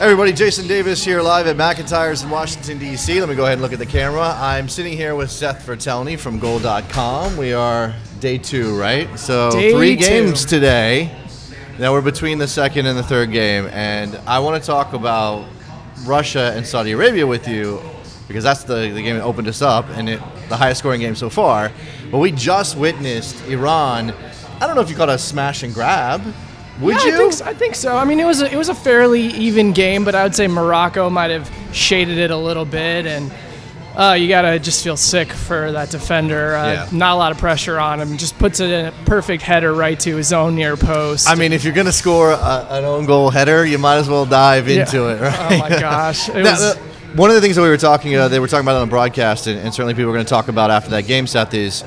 Everybody, Jason Davis here live at McIntyre's in Washington, D.C. Let me go ahead and look at the camera. I'm sitting here with Seth Vertelny from Goal.com. We are day 2, right? So day 3 2. games today. Now we're between the second and the third game. And I want to talk about Russia and Saudi Arabia with you because that's the game that opened us up and the highest scoring game so far. But we just witnessed Iran. I don't know if you call it a smash and grab. Would you? I think so. I mean, it was a fairly even game, but I would say Morocco might have shaded it a little bit, and you gotta just feel sick for that defender. Not a lot of pressure on him. Just puts it in a perfect header right to his own near post. I mean, if you're gonna score an own goal header, you might as well dive into it, right? Oh my gosh! One of the things that they were talking about on the broadcast, and certainly people are going to talk about after that game, Seth, is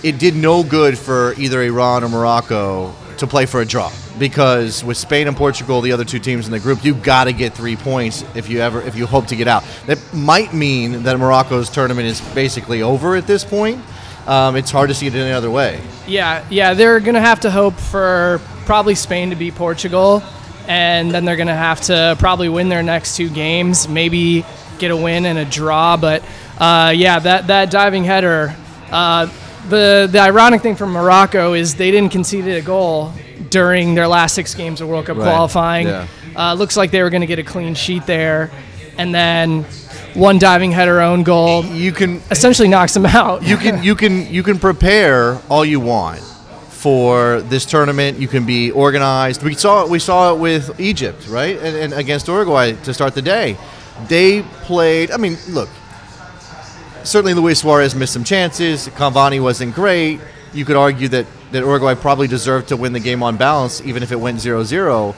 it did no good for either Iran or Morocco to play for a draw. Because with Spain and Portugal, the other 2 teams in the group, you've got to get 3 points if you hope to get out. That might mean that Morocco's tournament is basically over at this point. It's hard to see it any other way. Yeah, they're going to have to hope for probably Spain to beat Portugal, and then they're going to have to probably win their next 2 games, maybe get a win and a draw. But that diving header, the ironic thing for Morocco is they didn't concede a goal during their last 6 games of World Cup qualifying. Yeah. Looks like they were going to get a clean sheet there, and then one diving header own goal essentially knocks them out. You can prepare all you want for this tournament. You can be organized. We saw it with Egypt, right, and against Uruguay to start the day. They played. I mean, look. Certainly, Luis Suarez missed some chances. Cavani wasn't great. You could argue that Uruguay probably deserved to win the game on balance, even if it went 0-0.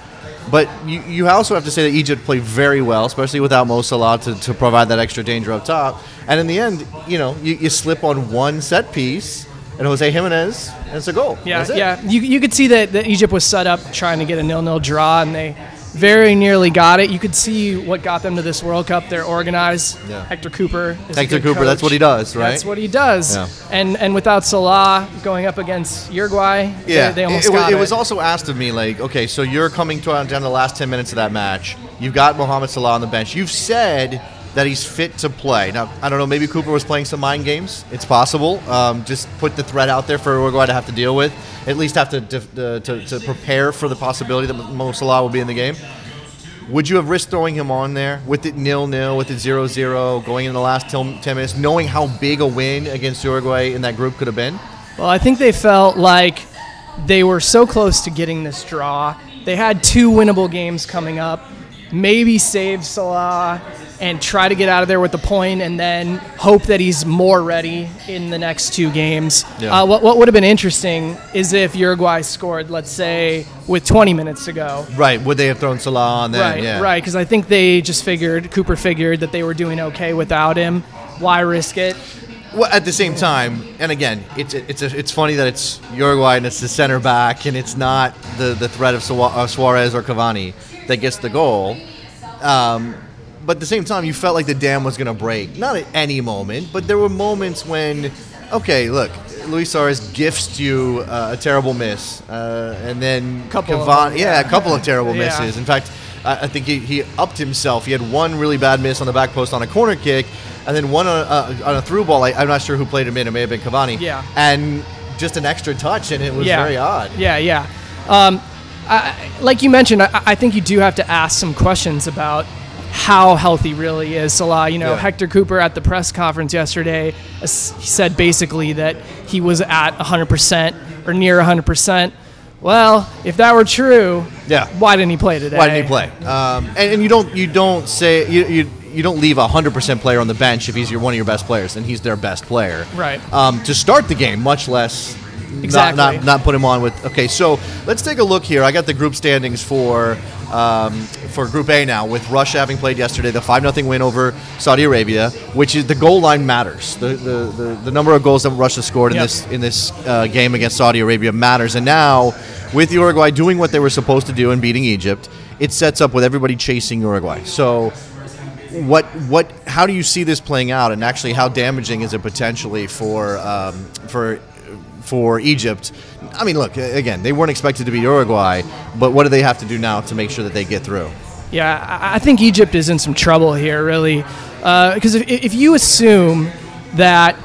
But you also have to say that Egypt played very well, especially without Mo Salah to provide that extra danger up top. And in the end, you slip on one set piece, and Jose Jimenez, and it's a goal. Yeah. You could see that Egypt was set up trying to get a 0-0 draw, and they very nearly got it. You could see what got them to this World Cup. They're organized. Yeah. Hector Cooper is a good coach. That's what he does, right? That's what he does. Yeah. And without Salah going up against Uruguay, they almost got it. It was also asked of me, like, okay, so you're coming down to the last 10 minutes of that match. You've got Mohamed Salah on the bench. You've said that he's fit to play. Now, I don't know, maybe Cooper was playing some mind games. It's possible. Just put the threat out there for Uruguay to have to deal with. At least have to prepare for the possibility that Mo Salah will be in the game. Would you have risked throwing him on there with it 0-0, with it 0-0, going in the last 10 minutes, knowing how big a win against Uruguay in that group could have been? Well, I think they felt like they were so close to getting this draw. They had 2 winnable games coming up. Maybe save Salah and try to get out of there with the point, and then hope that he's more ready in the next 2 games. Yeah. What would have been interesting is if Uruguay scored, let's say, with 20 minutes to go. Right. Would they have thrown Salah on then? Right. Because I think they just Cooper figured that they were doing okay without him. Why risk it? Well, at the same time, and again, it's funny that it's Uruguay and it's the center back, and it's not the threat of Suarez or Cavani that gets the goal. But at the same time, you felt like the dam was going to break. Not at any moment, but there were moments when, okay, look, Luis Suarez gifts you a terrible miss, and then a couple of terrible misses. In fact, I think he upped himself. He had one really bad miss on the back post on a corner kick, and then one on a through ball. I'm not sure who played him in. It may have been Cavani. Yeah. And just an extra touch, and it was very odd. Yeah. Like you mentioned, I think you do have to ask some questions about how healthy really is Salah. Hector Cooper at the press conference yesterday, he said basically that he was at 100% or near 100%. Well, if that were true, why didn't he play today? Why didn't he play? And you don't leave a 100% player on the bench if he's one of your best players, and he's their best player. Right. To start the game, much less exactly not put him on with. Okay, so let's take a look here. I got the group standings for Group A now, with Russia having played yesterday, the 5-0 win over Saudi Arabia, which is the goal line matters. The number of goals that Russia scored in this game against Saudi Arabia matters. And now, with Uruguay doing what they were supposed to do and beating Egypt, it sets up with everybody chasing Uruguay. So how do you see this playing out, and actually how damaging is it potentially for Egypt? I mean, look, again, they weren't expected to beat Uruguay, but what do they have to do now to make sure that they get through? Yeah, I think Egypt is in some trouble here, really, because if you assume that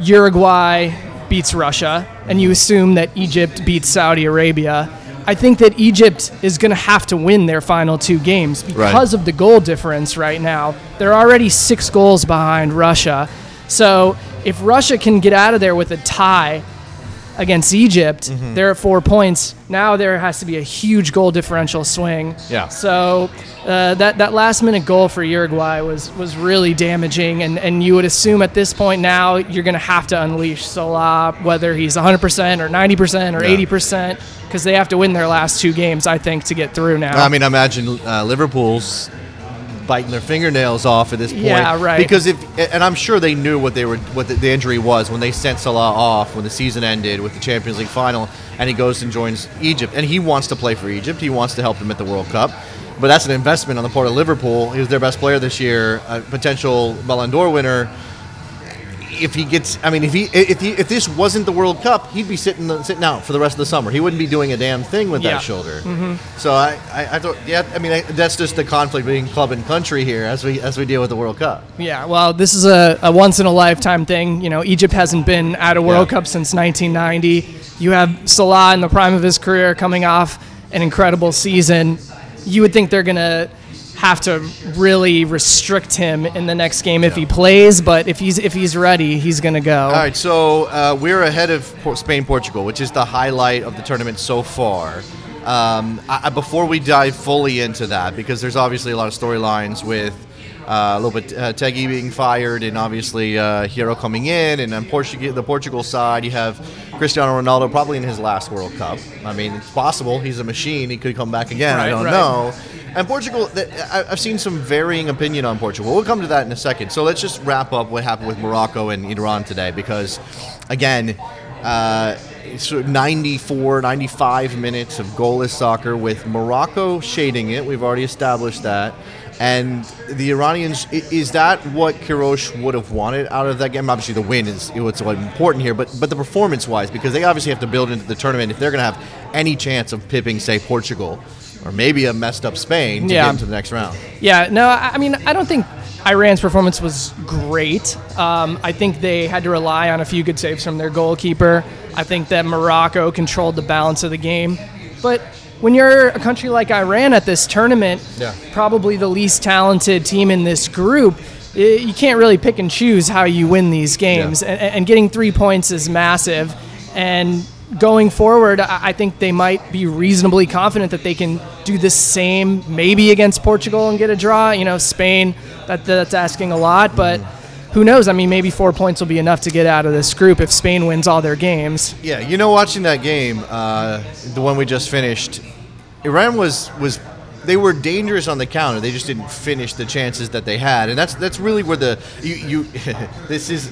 Uruguay beats Russia and you assume that Egypt beats Saudi Arabia, I think that Egypt is going to have to win their final 2 games because of the goal difference right now. They're already 6 goals behind Russia. So if Russia can get out of there with a tie against Egypt, they're at 4 points. Now there has to be a huge goal differential swing. Yeah. So that last-minute goal for Uruguay was really damaging, and you would assume at this point now you're going to have to unleash Salah, whether he's 100% or 90% or 80%, because they have to win their last 2 games, I think, to get through now. I mean, imagine Liverpool's biting their fingernails off at this point. Yeah, right. Because and I'm sure they knew what the injury was when they sent Salah off when the season ended with the Champions League final, and he goes and joins Egypt, and he wants to play for Egypt. He wants to help them at the World Cup, but that's an investment on the part of Liverpool. He was their best player this year, a potential Ballon d'Or winner. If he gets, I mean, if this wasn't the World Cup, he'd be sitting out for the rest of the summer. He wouldn't be doing a damn thing with that shoulder. So I thought, I mean, that's just the conflict between club and country here as we deal with the World Cup. Yeah, well, this is a once in a lifetime thing. You know, Egypt hasn't been at a World Cup since 1990. You have Salah in the prime of his career coming off an incredible season. You would think they're gonna have to really restrict him in the next game if he plays, but if he's ready, he's going to go. All right, so we're ahead of Spain-Portugal, which is the highlight of the tournament so far. Before we dive fully into that, because there's obviously a lot of storylines with a little bit Tegui being fired, and obviously Hierro coming in, and on the Portugal side, you have Cristiano Ronaldo probably in his last World Cup. I mean, it's possible. He's a machine. He could come back again. I don't know. And Portugal, I've seen some varying opinion on Portugal. We'll come to that in a second. So let's just wrap up what happened with Morocco and Iran today, because, again, it's 94, 95 minutes of goalless soccer with Morocco shading it. We've already established that. And the Iranians, is that what Queiroz would have wanted out of that game? Obviously, the win is what's important here, but the performance-wise, because they obviously have to build into the tournament if they're going to have any chance of pipping, say, Portugal, or maybe a messed-up Spain to get into the next round. Yeah, no, I mean, I don't think Iran's performance was great. I think they had to rely on a few good saves from their goalkeeper. I think that Morocco controlled the balance of the game. But when you're a country like Iran at this tournament, probably the least talented team in this group, you can't really pick and choose how you win these games. And getting 3 points is massive. And going forward, I think they might be reasonably confident that they can do the same maybe against Portugal and get a draw. You know, Spain, that's asking a lot, but who knows? I mean, maybe 4 points will be enough to get out of this group if Spain wins all their games. Yeah, you know, watching that game, the one we just finished, Iran they were dangerous on the counter. They just didn't finish the chances that they had, and that's really where this is.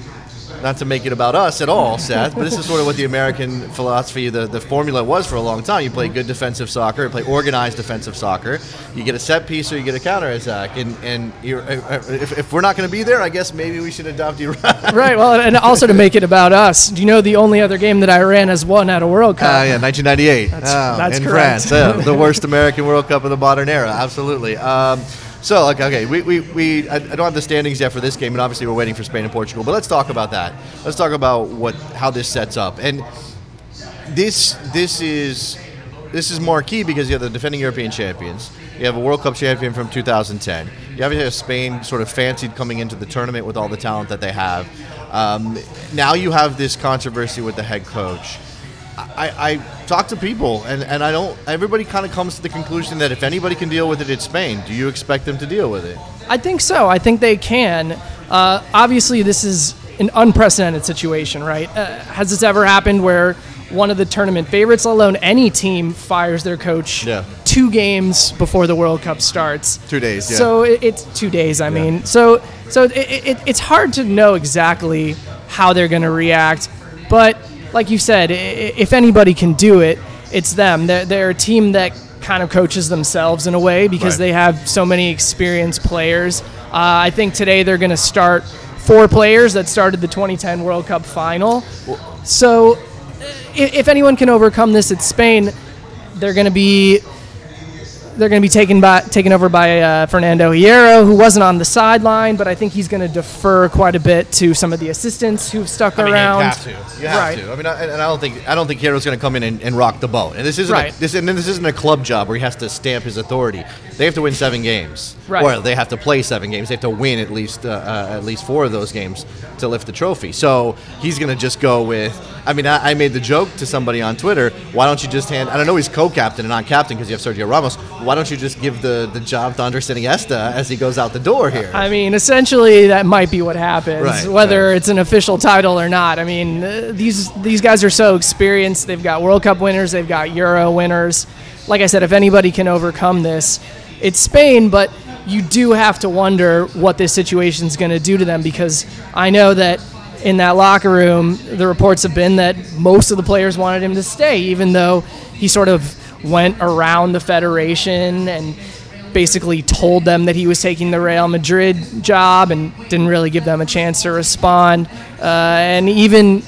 Not to make it about us at all, Seth, but this is sort of what the American philosophy, the formula was for a long time. You play good defensive soccer, you play organized defensive soccer. You get a set piece or you get a counter attack. And if we're not going to be there, I guess maybe we should adopt Iran. Right, well, and also to make it about us, do you know the only other game that Iran has won at a World Cup? 1998. That's in correct. France, the worst American World Cup of the modern era, absolutely. So, okay, I don't have the standings yet for this game, and obviously we're waiting for Spain and Portugal. But let's talk about that. Let's talk about how this sets up. And this is marquee because you have the defending European champions. You have a World Cup champion from 2010. You have Spain sort of fancied coming into the tournament with all the talent that they have. Now you have this controversy with the head coach. I talk to people, and everybody kind of comes to the conclusion that if anybody can deal with it, it's Spain. Do you expect them to deal with it? I think so. I think they can. Obviously, this is an unprecedented situation, right? Has this ever happened where one of the tournament favorites, let alone any team, fires their coach 2 games before the World Cup starts? 2 days, yeah. So it's 2 days, I mean. So it's hard to know exactly how they're going to react, but like you said, if anybody can do it, it's them. They're a team that kind of coaches themselves in a way because they have so many experienced players. I think today they're going to start 4 players that started the 2010 World Cup final. So if anyone can overcome this, it's Spain. They're going to be they're going to be taken over by Fernando Hierro, who wasn't on the sideline, but I think he's going to defer quite a bit to some of the assistants who've stuck around. You have to. I mean, I don't think Hierro's going to come in and rock the boat. And this isn't a club job where he has to stamp his authority. They have to win 7 games, or they have to play 7 games. They have to win at least 4 of those games to lift the trophy. So he's going to just go with. I mean, I made the joke to somebody on Twitter. Why don't you just hand? And I know he's co-captain and not captain because you have Sergio Ramos. Why don't you just give the job to Andres Iniesta as he goes out the door here? I mean, essentially that might be what happens, whether it's an official title or not. I mean, these guys are so experienced. They've got World Cup winners. They've got Euro winners. Like I said, if anybody can overcome this, it's Spain. But you do have to wonder what this situation is going to do to them, because I know that in that locker room, the reports have been that most of the players wanted him to stay, even though he sort of went around the federation and basically told them that he was taking the Real Madrid job and didn't really give them a chance to respond. And even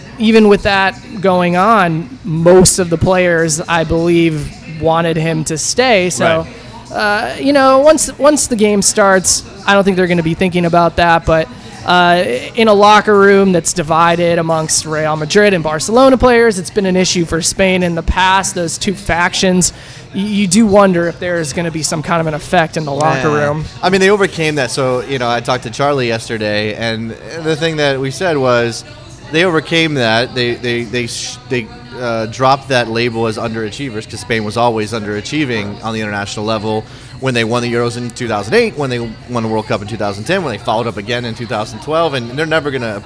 with that going on, most of the players, I believe, wanted him to stay. So, once the game starts, I don't think they're going to be thinking about that. But in a locker room that's divided amongst Real Madrid and Barcelona players, it's been an issue for Spain in the past. Those two factions, you do wonder if there's going to be some kind of an effect in the locker room. I mean, they overcame that. So, I talked to Charlie yesterday, and the thing that we said was they overcame that. They dropped that label as underachievers, because Spain was always underachieving on the international level. When they won the Euros in 2008, when they won the World Cup in 2010, when they followed up again in 2012, and they're never going to,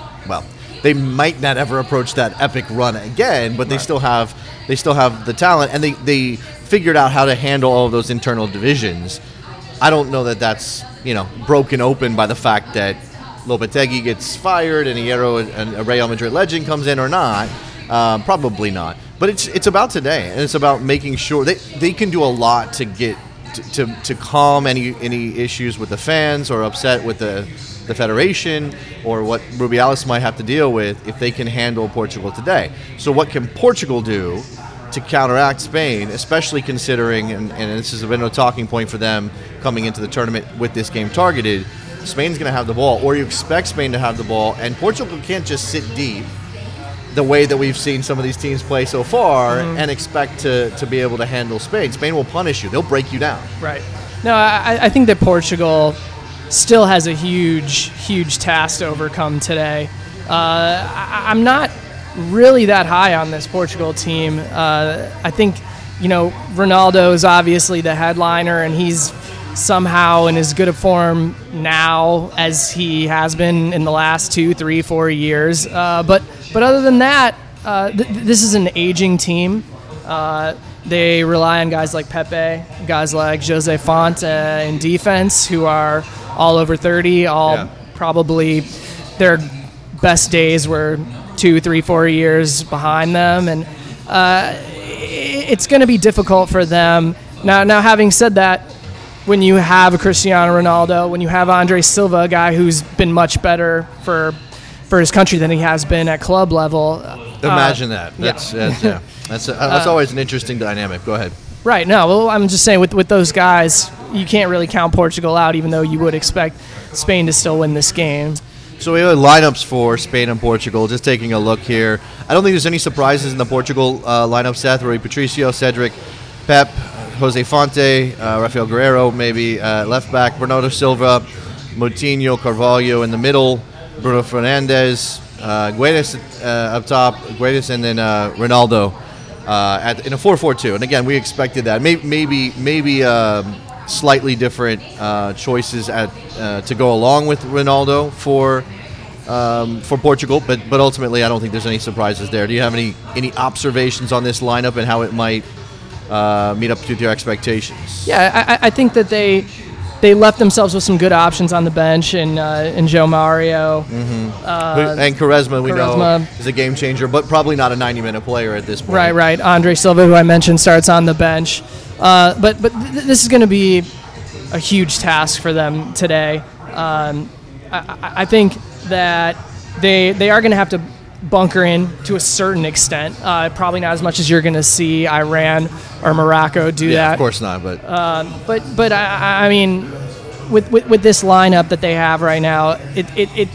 they might not ever approach that epic run again, but they still have the talent, and they figured out how to handle all of those internal divisions. I don't know that that's, broken open by the fact that Lopetegui gets fired and Hierro, a Real Madrid legend, comes in or not. Probably not. But it's about today, and it's about making sure they can do a lot to get to calm any issues with the fans or upset with the federation, or what Rubiales might have to deal with if they can handle Portugal today. So what can Portugal do to counteract Spain, especially considering, and this has been a talking point for them coming into the tournament with this game targeted, Spain's going to have the ball, or you expect Spain to have the ball, and Portugal can't just sit deep the way that we've seen some of these teams play so far and expect to be able to handle Spain. Spain will punish you. They'll break you down. Right. No, I think that Portugal still has a huge task to overcome today. I'm not really that high on this Portugal team. I think, Ronaldo is obviously the headliner, and he's somehow in as good a form now as he has been in the last 2, 3, 4 years. But other than that, this is an aging team. They rely on guys like Pepe, guys like Jose Font in defense, who are all over 30, probably their best days were 2, 3, 4 years behind them. And it's going to be difficult for them. Now, having said that, when you have a Cristiano Ronaldo, when you have Andre Silva, a guy who's been much better for his country than he has been at club level. Imagine that. That's always an interesting dynamic. Go ahead. Right. No, well, I'm just saying with those guys, you can't really count Portugal out, even though you would expect Spain to still win this game. So we have lineups for Spain and Portugal. Just taking a look here. I don't think there's any surprises in the Portugal lineup, Seth. Rui Patricio, Cedric, Pep, Jose Fonte, Rafael Guerreiro, maybe left back, Bernardo Silva, Moutinho, Carvalho in the middle, Bruno Fernandes, Guedes up top, Guedes, and then Ronaldo in a 4-4-2. And again, we expected that. Maybe slightly different choices to go along with Ronaldo for Portugal, but ultimately I don't think there's any surprises there. Do you have any observations on this lineup and how it might meet up to your expectations? Yeah, I think that they left themselves with some good options on the bench in João Mario. And Quaresma, we know, is a game changer, but probably not a 90-minute player at this point. Right. Andre Silva, who I mentioned, starts on the bench. But this is going to be a huge task for them today. I think that they are going to have to bunker in to a certain extent. Probably not as much as you're going to see Iran or Morocco do that. Of course not. But I mean, with this lineup that they have right now, it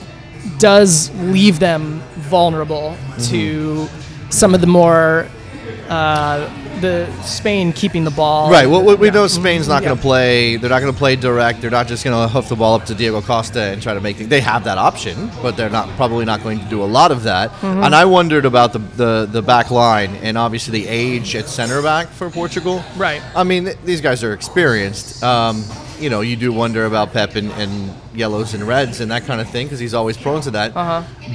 does leave them vulnerable to some of the more the Spain keeping the ball. Right. Well, we know Spain's not going to play. They're not going to play direct. They're not just going to hoof the ball up to Diego Costa and try to make things. They have that option, but they're probably not going to do a lot of that. And I wondered about the back line and obviously the age at center back for Portugal. Right. I mean, these guys are experienced. You do wonder about Pep and yellows and reds and that kind of thing because he's always prone to that.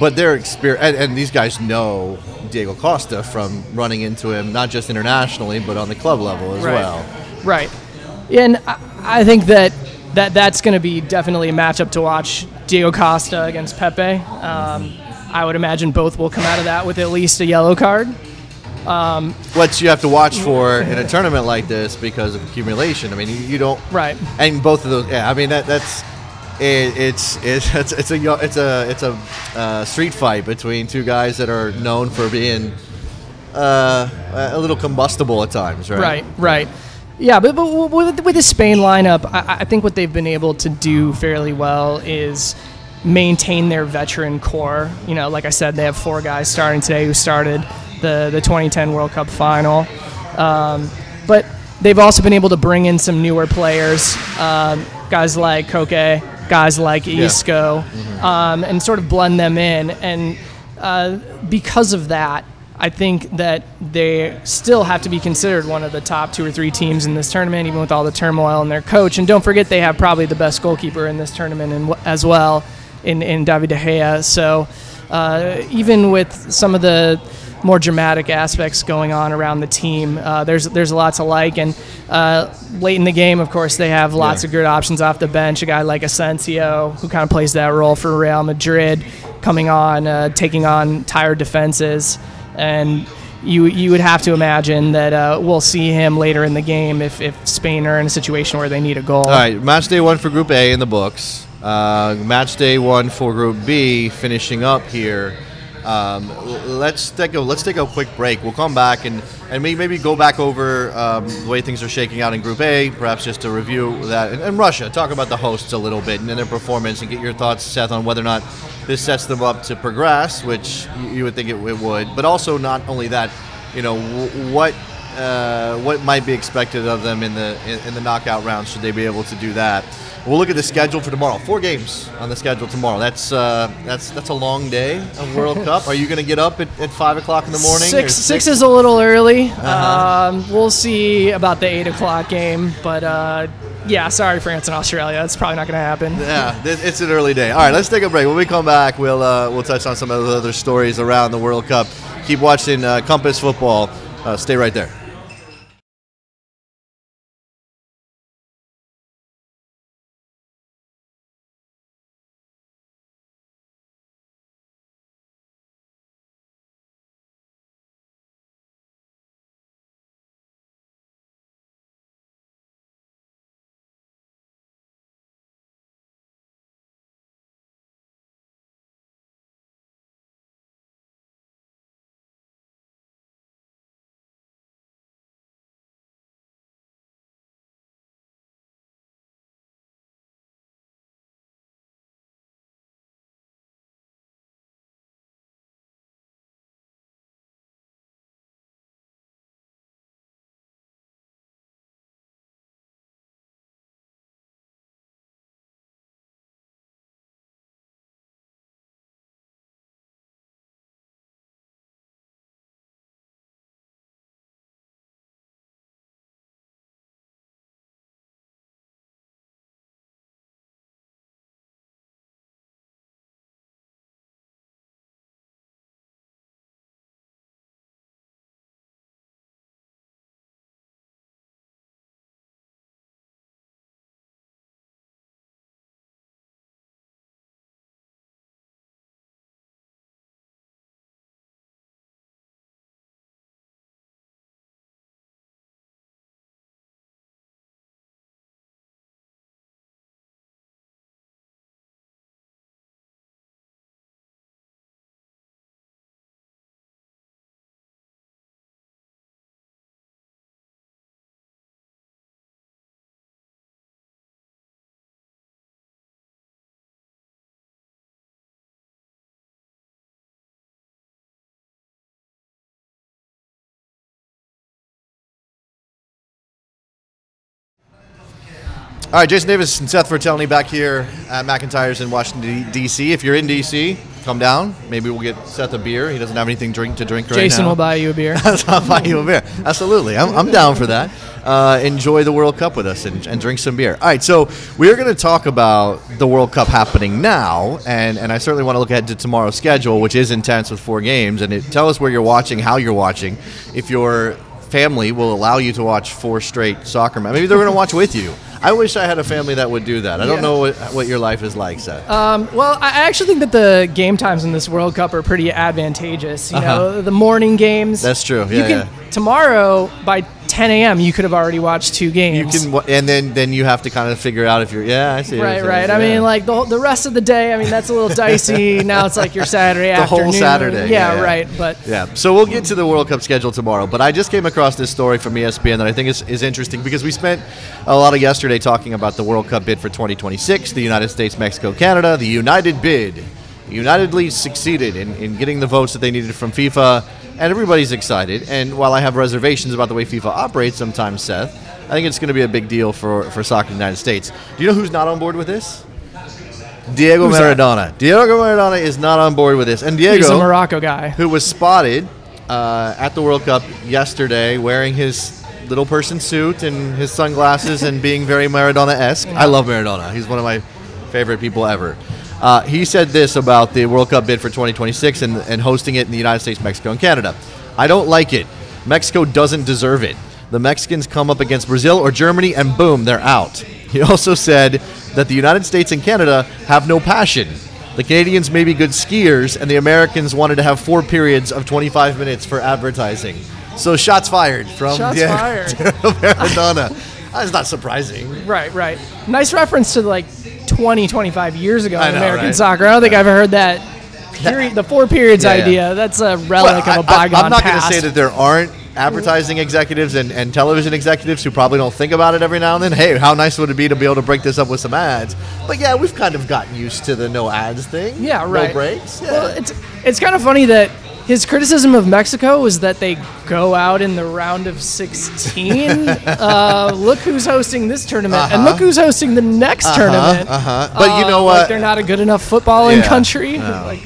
But they're experienced, and these guys know Diego Costa from running into him not just internationally but on the club level as well. Right. And I think that's going to be definitely a matchup to watch. Diego Costa against Pepe. I would imagine both will come out of that with at least a yellow card. What you have to watch for in a tournament like this because of accumulation. I mean, you don't. Right. And both of those. Yeah. I mean, that's. It's a street fight between two guys that are known for being a little combustible at times, right? Right. Yeah, but with the Spain lineup, I think what they've been able to do fairly well is maintain their veteran core. Like I said, they have 4 guys starting today who started the 2010 World Cup final. But they've also been able to bring in some newer players, guys like Koke, guys like Isco, and sort of blend them in. And because of that, I think that they still have to be considered one of the top 2 or 3 teams in this tournament, even with all the turmoil in their coach. And don't forget, they have probably the best goalkeeper in this tournament as well in David De Gea. So even with some of the more dramatic aspects going on around the team, there's a lot to like. And late in the game, of course, they have lots of good options off the bench. A guy like Asensio, who kind of plays that role for Real Madrid, coming on, taking on tired defenses. And you would have to imagine that we'll see him later in the game if Spain are in a situation where they need a goal. All right, match day 1 for Group A in the books. Match day 1 for Group B finishing up here. Let's take a quick break. We'll come back and maybe go back over the way things are shaking out in Group A, perhaps just to review that. And Russia, talk about the hosts a little bit and their performance and get your thoughts, Seth, on whether or not this sets them up to progress, which you would think it would. But also not only that, what might be expected of them in the knockout round should they be able to do that. We'll look at the schedule for tomorrow. 4 games on the schedule tomorrow. That's a long day of World Cup. Are you going to get up at 5 o'clock in the morning? 6 is a little early. We'll see about the 8 o'clock game. But, sorry, France and Australia. That's probably not going to happen. Yeah, it's an early day. All right, let's take a break. When we come back, we'll touch on some of the other stories around the World Cup. Keep watching Compass Football. Stay right there. All right, Jason Davis and Seth Vertelny back here at McIntyre's in Washington, D.C. If you're in D.C., come down. Maybe we'll get Seth a beer. He doesn't have anything to drink right now. Jason will buy you a beer. I'll buy you a beer. Absolutely. I'm down for that. Enjoy the World Cup with us and drink some beer. All right, so we're going to talk about the World Cup happening now, and I certainly want to look ahead to tomorrow's schedule, which is intense with 4 games. And tell us where you're watching, how you're watching, if your family will allow you to watch 4 straight soccer matches. Maybe they're going to watch with you. I wish I had a family that would do that. I don't know what your life is like, Seth. Well, I actually think that the game times in this World Cup are pretty advantageous. You know, the morning games. That's true. Tomorrow by 10 a.m. you could have already watched 2 games. You can, and then you have to kind of figure out if you're. Yeah, I see. Right. I mean, like the rest of the day. I mean, that's a little dicey. Now it's like your Saturday afternoon. The whole Saturday. Yeah, right. But yeah. So we'll get to the World Cup schedule tomorrow. But I just came across this story from ESPN that I think is interesting because we spent a lot of yesterday talking about the World Cup bid for 2026, the United States, Mexico, Canada, the United bid. Unitedly succeeded in getting the votes that they needed from FIFA, and everybody's excited. And while I have reservations about the way FIFA operates sometimes, Seth, I think it's going to be a big deal for soccer in the United States. Do you know who's not on board with this? Diego Maradona. Diego Maradona is not on board with this. And Diego, he's a Morocco guy, who was spotted at the World Cup yesterday wearing his little person suit and his sunglasses and being very Maradona-esque. I love Maradona. He's one of my favorite people ever. He said this about the World Cup bid for 2026 and hosting it in the United States, Mexico, and Canada. I don't like it. Mexico doesn't deserve it. The Mexicans come up against Brazil or Germany, and boom, they're out. He also said that the United States and Canada have no passion. The Canadians may be good skiers, and the Americans wanted to have 4 periods of 25 minutes for advertising. So shots fired from Maradona. That's not surprising. Right. Nice reference to like 25 years ago in American right? soccer. I don't think I've ever heard that. The 4 periods idea. That's a relic of a bygone past. I'm not going to say that there aren't advertising executives and television executives who probably don't think about it every now and then. Hey, how nice would it be to be able to break this up with some ads? But yeah, we've kind of gotten used to the no ads thing. Yeah, right. No breaks. Yeah. Well, it's kind of funny that his criticism of Mexico was that they go out in the round of 16. Look who's hosting this tournament, and look who's hosting the next tournament. But you know what? Like they're not a good enough footballing country. No.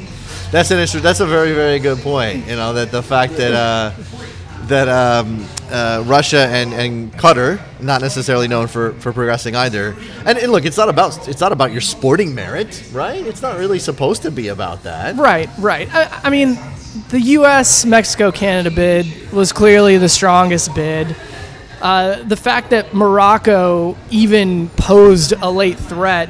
That's That's a very, very good point. You know, that the fact that Russia and Qatar, not necessarily known for progressing either. And look, it's not about your sporting merit, right? It's not really supposed to be about that. Right. I mean, the U.S. Mexico Canada bid was clearly the strongest bid. The fact that Morocco even posed a late threat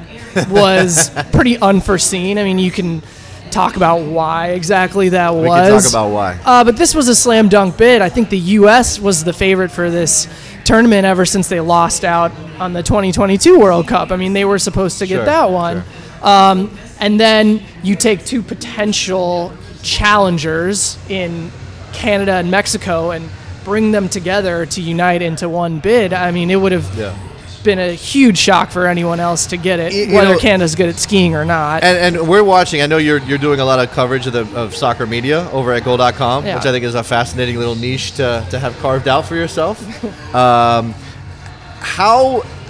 was pretty unforeseen. I mean, you can talk about why exactly that was. We can talk about why. But this was a slam dunk bid. I think the U.S. was the favorite for this tournament ever since they lost out on the 2022 World Cup. I mean, they were supposed to get that one. Sure. And then you take 2 potential challengers in Canada and Mexico and bring them together to unite into one bid. I mean, it would have been a huge shock for anyone else to get it, whether Canada's good at skiing or not. And we're watching. I know you're doing a lot of coverage of soccer media over at Goal.com, which I think is a fascinating little niche to have carved out for yourself.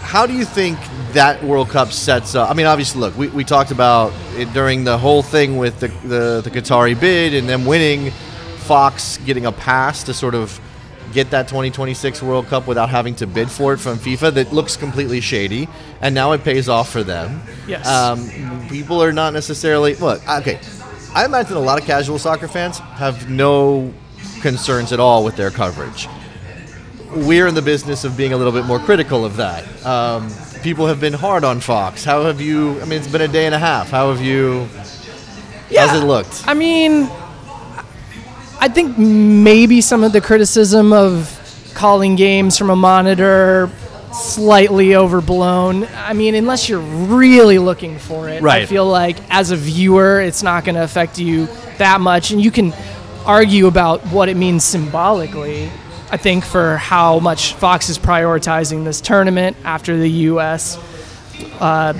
How do you think that World Cup sets up? I mean, obviously, look, we talked about it during the whole thing with the Qatari bid and them winning, Fox getting a pass to sort of get that 2026 World Cup without having to bid for it from FIFA. That looks completely shady, and now it pays off for them. Yes. People are not necessarily... Look, okay, I imagine a lot of casual soccer fans have no concerns at all with their coverage. We're in the business of being a little bit more critical of that. People have been hard on Fox. How have you... I mean, it's been a day and a half. How have you... How's it looked? I mean, I think maybe some of the criticism of calling games from a monitor slightly overblown. I mean, unless you're really looking for it, I feel like as a viewer, it's not going to affect you that much. And you can argue about what it means symbolically, I think, for how much Fox is prioritizing this tournament after the U.S.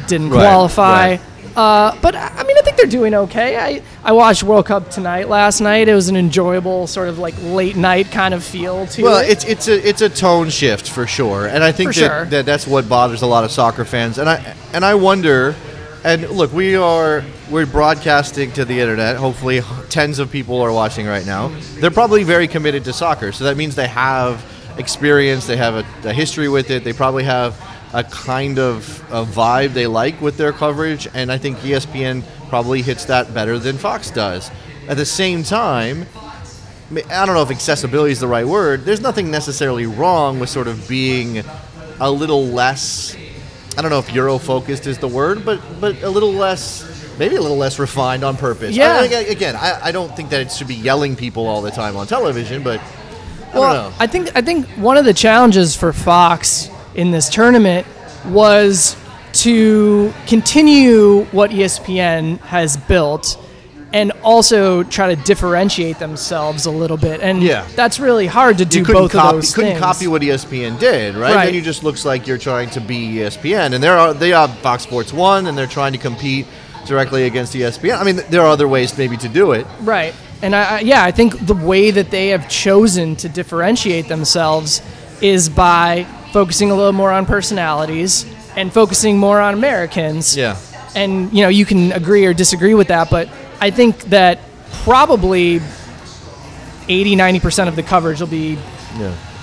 Didn't qualify. But, I mean, I think they're doing okay. I watched World Cup tonight last night. It was an enjoyable sort of like late night kind of feel to it. Well, it's a tone shift for sure, and I think that's what bothers a lot of soccer fans. And I wonder. And look, we're broadcasting to the internet. Hopefully, tens of people are watching right now. They're probably very committed to soccer, so that means they have experience. They have a history with it. They probably have a kind of a vibe they like with their coverage, and I think ESPN probably hits that better than Fox does. At the same time, I don't know if accessibility is the right word. There's nothing necessarily wrong with sort of being a little less, I don't know if Euro-focused is the word, but a little less, maybe a little less refined on purpose. Yeah. Again, I don't think that it should be yelling people all the time on television, but I don't know. I think one of the challenges for Fox in this tournament was to continue what ESPN has built and also try to differentiate themselves a little bit. And that's really hard to do both of those things. You couldn't copy what ESPN did, right? Then you just looks like you're trying to be ESPN. And they are Fox Sports 1, and they're trying to compete directly against ESPN. I mean, there are other ways maybe to do it. Right. And I think the way that they have chosen to differentiate themselves is by focusing a little more on personalities and focusing more on Americans. Yeah. And, you can agree or disagree with that, but I think that probably 80-90% of the coverage will be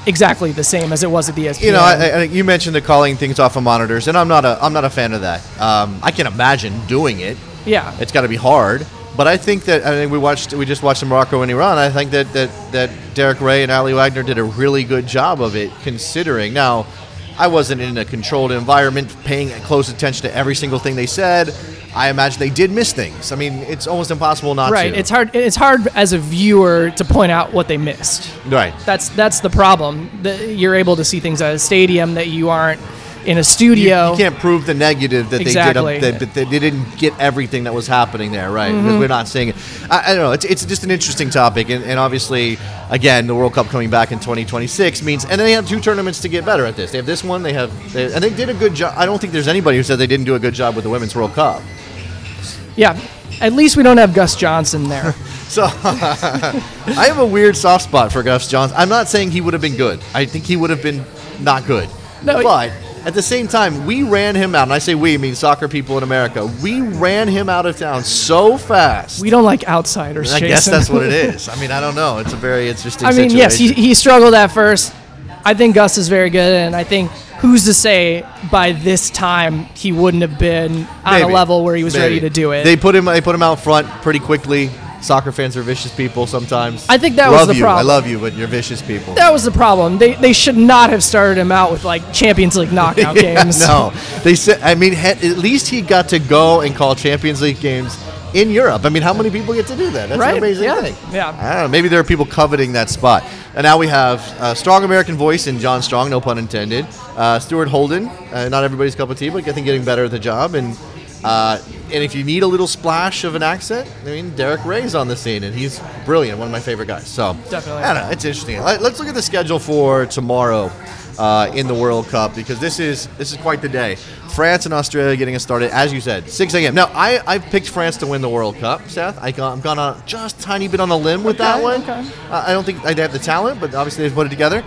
exactly the same as it was at the ESPN. You mentioned the calling things off of monitors, and I'm not a fan of that. I can imagine doing it. Yeah, it's got to be hard. But I think that we just watched Morocco and Iran. I think that Derek Ray and Ali Wagner did a really good job of it, considering. Now, I wasn't in a controlled environment paying close attention to every single thing they said. I imagine they did miss things. I mean, it's almost impossible not to. Right. It's hard as a viewer to point out what they missed. Right. That's the problem. You're able to see things at a stadium that you aren't in a studio. You can't prove the negative that exactly. they did. They didn't get everything that was happening there, right? Because we're not seeing it. I don't know. It's just an interesting topic, and obviously, again, the World Cup coming back in 2026 means, and they have two tournaments to get better at this. They have this one. And they did a good job. I don't think there's anybody who said they didn't do a good job with the Women's World Cup. Yeah, at least we don't have Gus Johnson there. So I have a weird soft spot for Gus Johnson. I'm not saying he would have been good. I think he would have been not good. No, but at the same time, we ran him out. And I say we, I mean soccer people in America. We ran him out of town so fast. We don't like outsiders, I Jason. guess that's what it is. I mean, I don't know. It's a very interesting situation. situation. Yes, he struggled at first. I think Gus is very good, and I think who's to say by this time he wouldn't have been on a level where he was ready to do it. They put him out front pretty quickly. Soccer fans are vicious people sometimes. I think that was the problem. I love you, but you're vicious people. That was the problem. They should not have started him out with like Champions League knockout games. No, they said. I mean, at least he got to go and call Champions League games in Europe. I mean, how many people get to do that? That's an amazing thing. Yeah. I don't know. Maybe there are people coveting that spot. And now we have a strong American voice in John Strong, no pun intended. Stuart Holden, not everybody's cup of tea, but I think getting better at the job. And if you need a little splash of an accent, I mean, Derek Ray's on the scene, and he's brilliant, one of my favorite guys. So definitely, I don't know, it's interesting. Let's look at the schedule for tomorrow in the World Cup, because this is quite the day. France and Australia getting us started, as you said, 6 a.m. Now, I've picked France to win the World Cup, Seth. I'm gone on just a tiny bit on a limb with that one. Okay. I don't think I'd have the talent, but obviously they've put it together.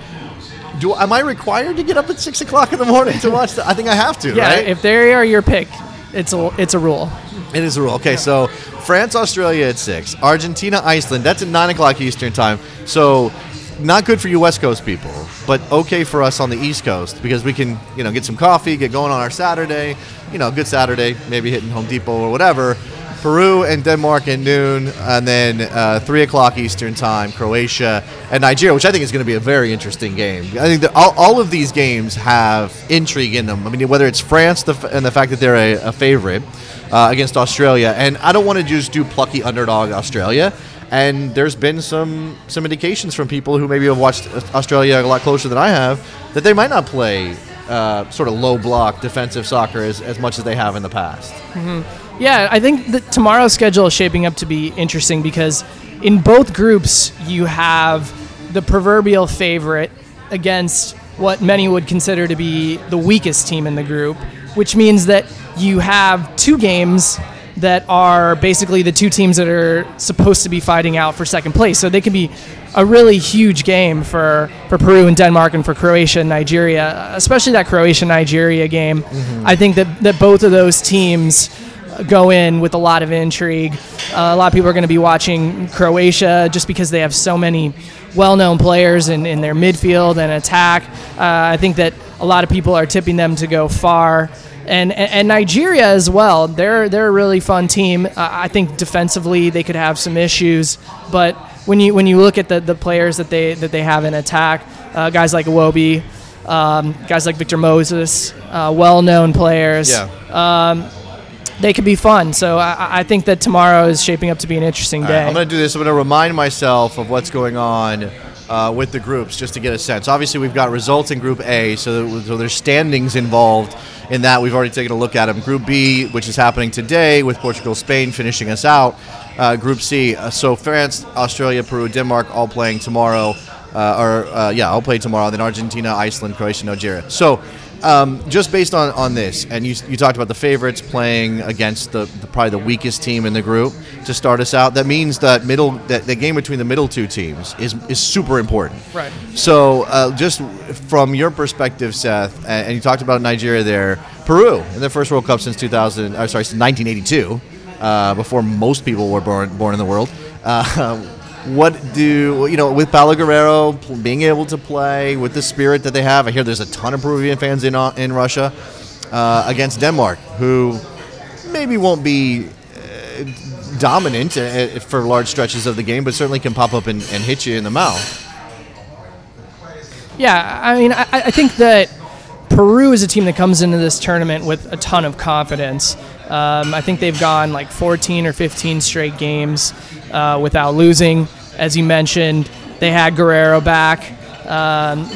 Am I required to get up at 6 o'clock in the morning to watch I think I have to, yeah, right? If they are your pick, it's a rule. It is a rule. Okay, so France, Australia at 6. Argentina, Iceland, that's at 9 o'clock Eastern time. So not good for you West Coast people, but okay for us on the East Coast, because we can, get some coffee, get going on our Saturday, good Saturday, maybe hitting Home Depot or whatever. Peru and Denmark at noon, and then 3 o'clock Eastern time, Croatia and Nigeria, which I think is going to be a very interesting game. I think that all of these games have intrigue in them. I mean, whether it's France and the fact that they're a favorite against Australia, and I don't want to just do plucky underdog Australia. And there's been some indications from people who maybe have watched Australia a lot closer than I have that they might not play sort of low block defensive soccer as much as they have in the past. Mm-hmm. Yeah, I think that tomorrow's schedule is shaping up to be interesting because in both groups you have the proverbial favorite against what many would consider to be the weakest team in the group, which means that you have two games that are basically the two teams that are supposed to be fighting out for second place. So they could be a really huge game for Peru and Denmark and for Croatia and Nigeria, especially that Croatia-Nigeria game. I think that both of those teams go in with a lot of intrigue. A lot of people are going to be watching Croatia just because they have so many well-known players in their midfield and attack. I think that a lot of people are tipping them to go far. And Nigeria as well. They're a really fun team. I think defensively they could have some issues, but when you look at the players that they have in attack, guys like Iwobi, guys like Victor Moses, well-known players. Yeah. They could be fun. So I think that tomorrow is shaping up to be an interesting day. Right, I'm going to do this. I'm going to remind myself of what's going on with the groups just to get a sense. Obviously, we've got results in Group A, so there's standings involved in that. We've already taken a look at them. Group B, which is happening today with Portugal, Spain finishing us out. Group C, so France, Australia, Peru, Denmark all playing tomorrow. All play tomorrow. Then Argentina, Iceland, Croatia, Nigeria. So just based on this, and you talked about the favorites playing against probably the weakest team in the group to start us out. That means that the game between the middle two teams is super important. Right. So just from your perspective, Seth, and you talked about Nigeria there, Peru in their first World Cup since 1982, before most people were born in the world. What with Paulo Guerrero being able to play with the spirit that they have? I hear there's a ton of Peruvian fans in Russia against Denmark, who maybe won't be dominant for large stretches of the game, but certainly can pop up and hit you in the mouth. Yeah, I mean, I think that Peru is a team that comes into this tournament with a ton of confidence. I think they've gone like 14 or 15 straight games without losing. As you mentioned, they had Guerrero back,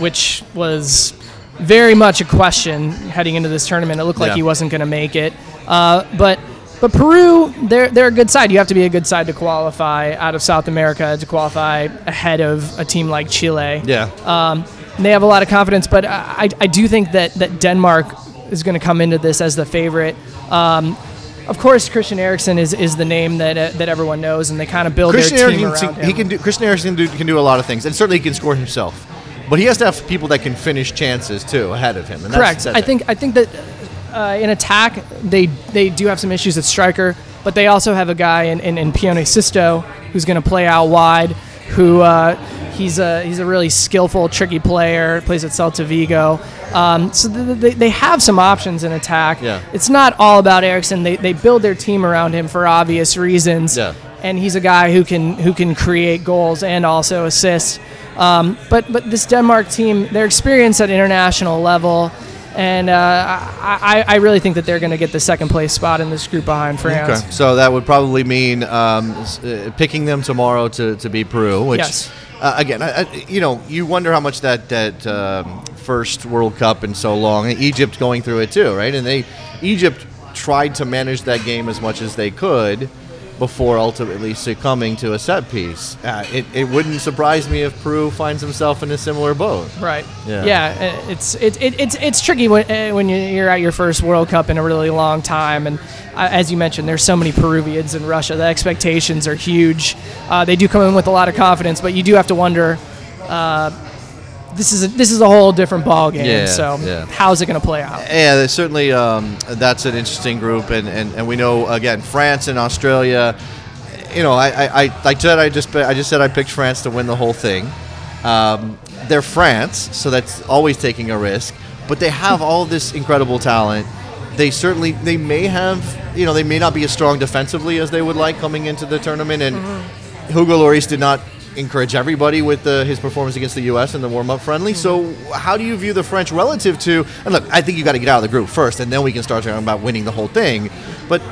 which was very much a question heading into this tournament. It looked like he wasn't going to make it. But Peru, they're a good side. You have to be a good side to qualify out of South America, to qualify ahead of a team like Chile. Yeah. They have a lot of confidence, but I do think that Denmark is going to come into this as the favorite. Of course, Christian Eriksen is the name that everyone knows, and they kind of build their team around him. Christian Eriksen can do a lot of things, and certainly he can score himself. But he has to have people that can finish chances too ahead of him. And correct. I think that in attack they do have some issues at striker, but they also have a guy in Pione Sisto who's going to play out wide. Who he's a really skillful, tricky player. Plays at Celta Vigo. So they have some options in attack. Yeah. It's not all about Eriksen. They build their team around him for obvious reasons. Yeah. And he's a guy who can create goals and also assist. But this Denmark team, their experience at international level, and I really think that they're going to get the second place spot in this group behind France. Okay. So that would probably mean picking them tomorrow to beat Peru, which yes. Again, you wonder how much that first World Cup in so long, Egypt going through it too, right? And Egypt tried to manage that game as much as they could before ultimately succumbing to a set piece. It wouldn't surprise me if Peru finds himself in a similar boat. Right. Yeah. It's tricky when you're at your first World Cup in a really long time, and as you mentioned, there's so many Peruvians in Russia. The expectations are huge. They do come in with a lot of confidence, but you do have to wonder. This is a whole different ball game. Yeah, so yeah. How's it going to play out? Yeah, certainly that's an interesting group, and we know again France and Australia. I just said I picked France to win the whole thing. They're France, so that's always taking a risk. But they have all this incredible talent. They may not be as strong defensively as they would like coming into the tournament. And Hugo Lloris did not encourage everybody with his performance against the U.S. in the warm-up friendly. So how do you view the French relative to, and look, I think you got to get out of the group first, and then we can start talking about winning the whole thing. But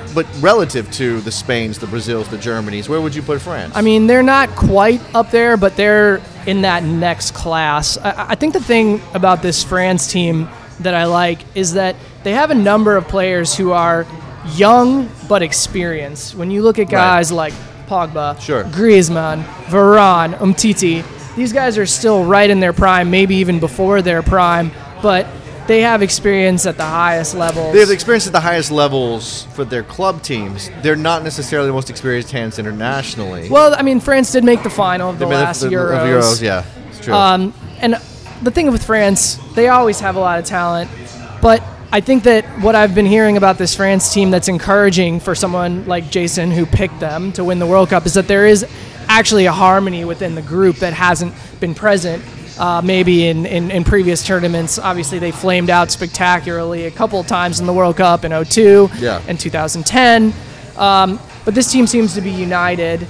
relative to the Spains, the Brazils, the Germanys, where would you put France? I mean, they're not quite up there, but they're in that next class. I think the thing about this France team that I like is that they have a number of players who are young but experienced. When you look at guys like Pogba, sure, Griezmann, Varane, Umtiti, these guys are still right in their prime, maybe even before their prime, but they have experience at the highest levels. They have experience at the highest levels for their club teams. They're not necessarily the most experienced hands internationally. Well, I mean, France did make the final of the last Euros. Of Euros, yeah, it's true. And the thing with France, they always have a lot of talent, but I think that what I've been hearing about this France team that's encouraging for someone like Jason who picked them to win the World Cup is that there is actually a harmony within the group that hasn't been present maybe in previous tournaments. Obviously, they flamed out spectacularly a couple of times in the World Cup in 2002 and 2010. But this team seems to be united,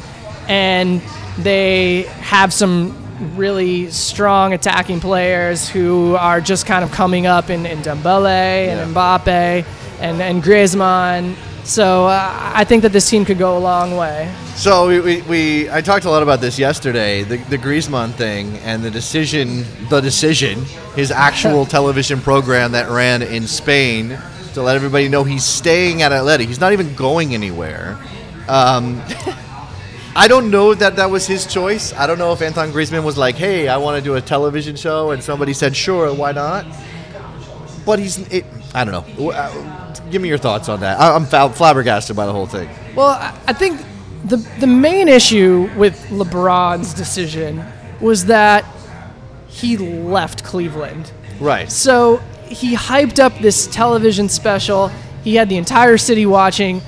and they have some really strong attacking players who are just kind of coming up in Dembele and Mbappe and Griezmann. So I think that this team could go a long way. So I talked a lot about this yesterday, the Griezmann thing and the decision, his actual television program that ran in Spain to let everybody know he's staying at Atleti. He's not even going anywhere. I don't know that was his choice. I don't know if Antoine Griezmann was like, hey, I want to do a television show, and somebody said, sure, why not? But I don't know. Give me your thoughts on that. I'm flabbergasted by the whole thing. Well, I think the main issue with LeBron's decision was that he left Cleveland. Right. So he hyped up this television special. He had the entire city watching.